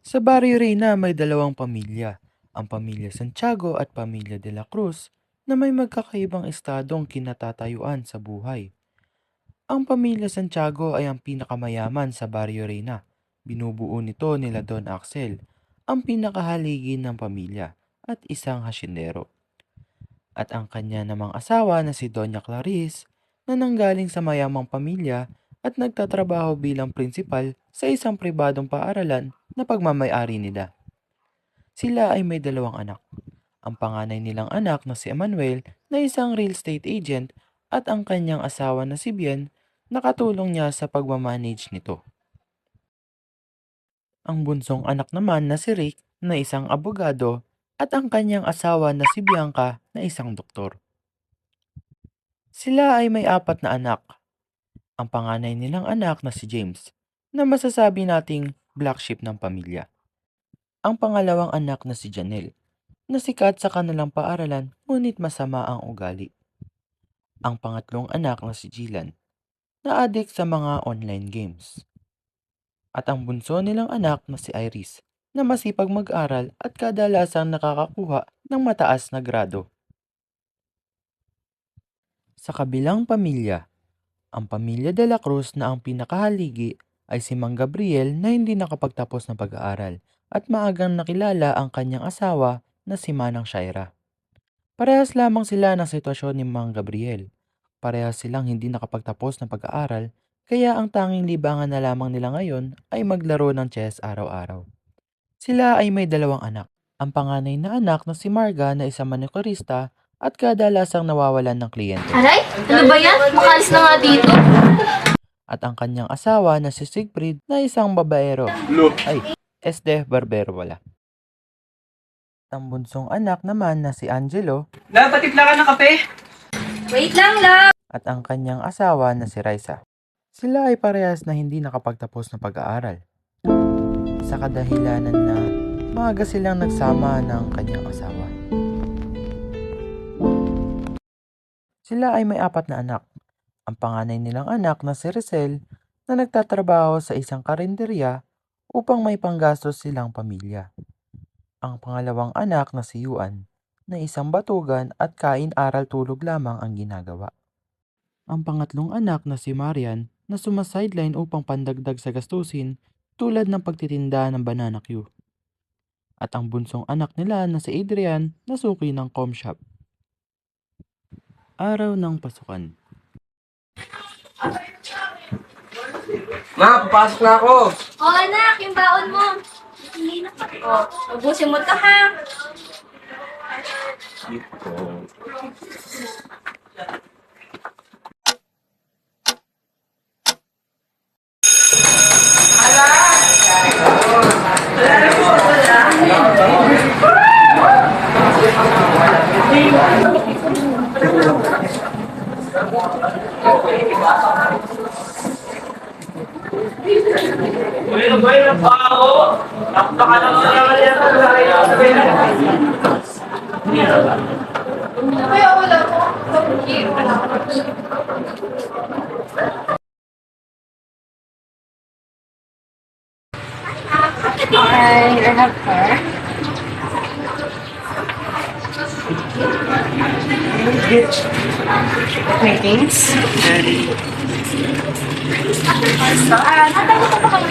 Sa Barrio Reina may dalawang pamilya, ang pamilya Santiago at pamilya de la Cruz na may magkakaibang estadong kinatatayuan sa buhay. Ang pamilya Santiago ay ang pinakamayaman sa Barrio Reina. Binubuo nito nila Don Axel, ang pinakahaligi ng pamilya at isang hasyendero. At ang kanya namang asawa na si Doña Clarice na nanggaling sa mayamang pamilya at nagtatrabaho bilang prinsipal sa isang pribadong paaralan na pagmamay-ari nila. Sila ay may dalawang anak. Ang panganay nilang anak na si Emmanuel na isang real estate agent at ang kanyang asawa na si Bien na katulong niya sa pagmamanage nito. Ang bunsong anak naman na si Rick na isang abogado at ang kanyang asawa na si Bianca na isang doktor. Sila ay may apat na anak. Ang panganay nilang anak na si James na masasabi nating black sheep ng pamilya. Ang pangalawang anak na si Janelle na sikat sa kanilang paaralan ngunit masama ang ugali. Ang pangatlong anak na si Jilan na adik sa mga online games. At ang bunso nilang anak na si Iris na masipag mag-aral at kadalasang nakakakuha ng mataas na grado. Sa kabilang pamilya, ang pamilya de la Cruz na ang pinakahaligi ay si Mang Gabriel na hindi nakapagtapos ng pag-aaral at maagang nakilala ang kanyang asawa na si Manang Shaira. Parehas lamang sila ng sitwasyon ni Mang Gabriel. Parehas silang hindi nakapagtapos ng pag-aaral kaya ang tanging libangan na lamang nila ngayon ay maglaro ng chess araw-araw. Sila ay may dalawang anak. Ang panganay na anak na si Marga na isang manikurista at kadalasang nawawalan ng kliyente. Aray, ano ba yan? Makalis na nga dito. At ang kanyang asawa na si Siegfried na isang babaero. Ay, Barbero wala. Ang bunsong anak naman na si Angelo Dapat tipla ka ng kape. Wait lang lang. at ang kanyang asawa na si Raisa. Sila ay parehas na hindi nakapagtapos ng pag-aaral. Sa kadahilanan na maaga silang nagsama ng kanyang asawa. Sila ay may apat na anak. Ang panganay nilang anak na si Rizel na nagtatrabaho sa isang karinderya upang may panggastos silang pamilya. Ang pangalawang anak na si Yuan na isang batugan at kain-aral-tulog lamang ang ginagawa. Ang pangatlong anak na si Marian na sumasideline upang pandagdag sa gastusin tulad ng pagtitinda ng banana Q. At ang bunsong anak nila na si Adrian na suki ng com shop. Araw ng pasukan. Ma, papasok na ako. O anak, yung baon mo. Hindi na pa. O, ubusin mo to ha. Bueno, ako. Napaka lang sa naman yan. Kaya wala ko. I have her. Meetings. Natago ko pa kayo.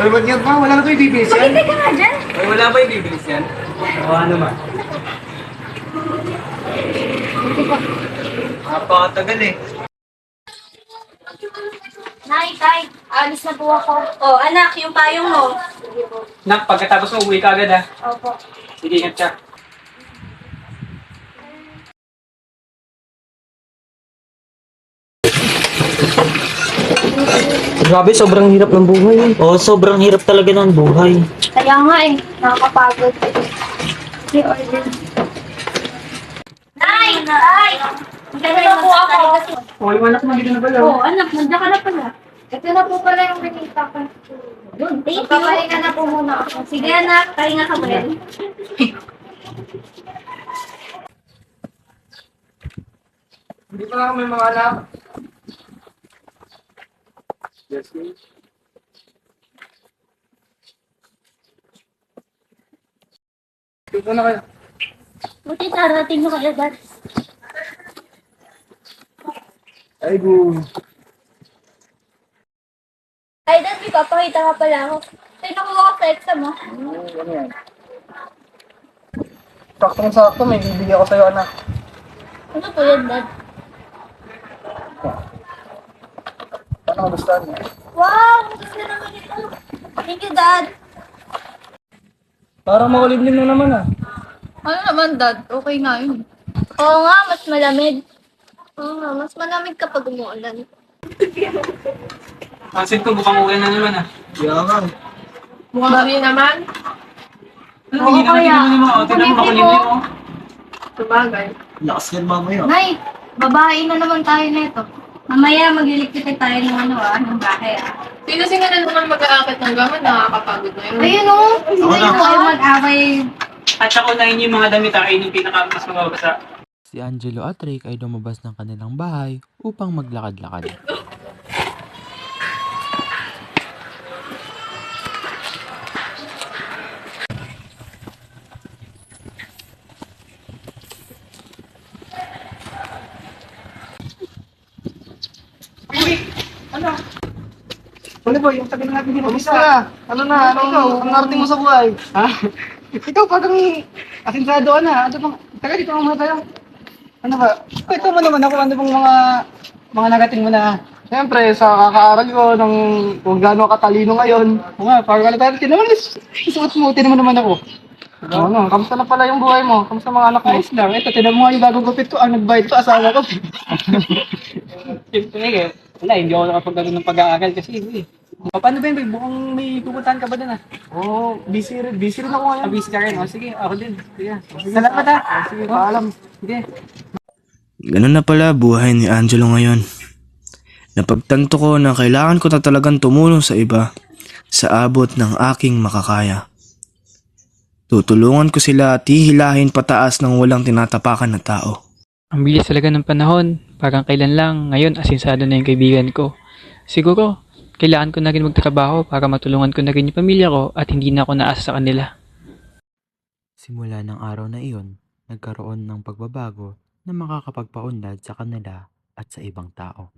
Ay, wag yan pa. Wala na ito ibibilis yan. Magintay ka nga dyan. Ay, wala ba ibibilis yan? O ano ma? Napakatagal eh. Nay, tay, alis na po ako. Oh, anak, yung payong mo. Nak, pagkatapos mo, uwi ka agad ha. Opo. Sige, ingat ka. Grabe, sobrang hirap ng buhay. Oo, sobrang hirap talaga ng buhay. Kaya nga eh, nakakapagod. May order. Nay! Nay! Magdala na po ako. O, yung anak mo dito na pala. Oo, anak, nandiyan ka na pala. Ito na po pala yung binita ko. Thank you. Magpapahinga na po muna ako. Sige anak, pahinga ka muna. Hindi pa lang may mga anak. Ito na kayo. Buti tarating mo kayo, Dad. Ay, go. Ay, Dad, may papakita ka pala ako. Ay, nakuha ko sa exam, mo. Ano yan? Sakto-sakto, may bibigyan ko sa'yo, anak. Ano po yan, Dad? Ano gustuhan mo? Wow! Ang gusto naman ito. Thank you, Dad. Parang makulimlim na naman ah. Ano naman, Dad? Okay nga yun. Oo nga, mas malamig. Oo nga, mas malamig kapag umuulan. Pansin ko, mukhang ulan na naman ah. Kaya nga. Mukhang rin naman. Ano, hindi naman tinamuli mo. Tignan mo, makulimlim mo. Sabagay. Lakas yan mamaya. Nay, babae na naman tayo nito. Mamaya magliligpit tayo ng ng bahay. Sino na naman mag-aakit ng gaman? Nakakapagod na yun. Ayun o, hindi na. tayo mag-away. At saka unahin yung mga damit ah, ayun yung pinaka-mas mababasa. Si Angelo at Rick ay lumabas ng kanilang bahay upang maglakad-lakad. Ano ba, yung tagal natin din isa. Ano na, ano, ang narating mo sa buhay? Ha? Ikaw parang asinsado ka na. Ano bang, taga dito ang mga tayo. Ano ba? Ito mo naman ako, ano bang mga nagating mo na. Siyempre, sa kakaaral ko, ng kung gaano katalino ngayon. O nga, parang kalitaran, tinaman, isuot mo, tinaman naman ako. Ano, kamusta na pala yung buhay mo? Kamusta mga anak mo? Ayos lang, ito, tinan mo nga yung bagong gupit ko, ang nagbayad ko, asawa ko. Siyempre, wala, hindi ako nakapagkaroon ng pag-aaral kasi, paano ba yun? Mukhang may pupuntahan ka ba dun ah? Oo, busy rin ako ngayon. Busy ka rin? O sige, ako din. Sige, salamat ah. Sige, paalam. Sige. Ganun na pala buhay ni Angelo ngayon. Napagtanto ko na kailangan ko na talagang tumulong sa iba sa abot ng aking makakaya. Tutulungan ko sila at hihilahin pataas ng walang tinatapakan na tao. Ang bilis talaga ng panahon. Parang kailan lang. Ngayon, asinsado na yung kaibigan ko. Siguro, kailangan ko na rin magtrabaho para matulungan ko na rin yung pamilya ko at hindi na ako naasa sa kanila. Simula ng araw na iyon, nagkaroon ng pagbabago na makakapagpaunlad sa kanila at sa ibang tao.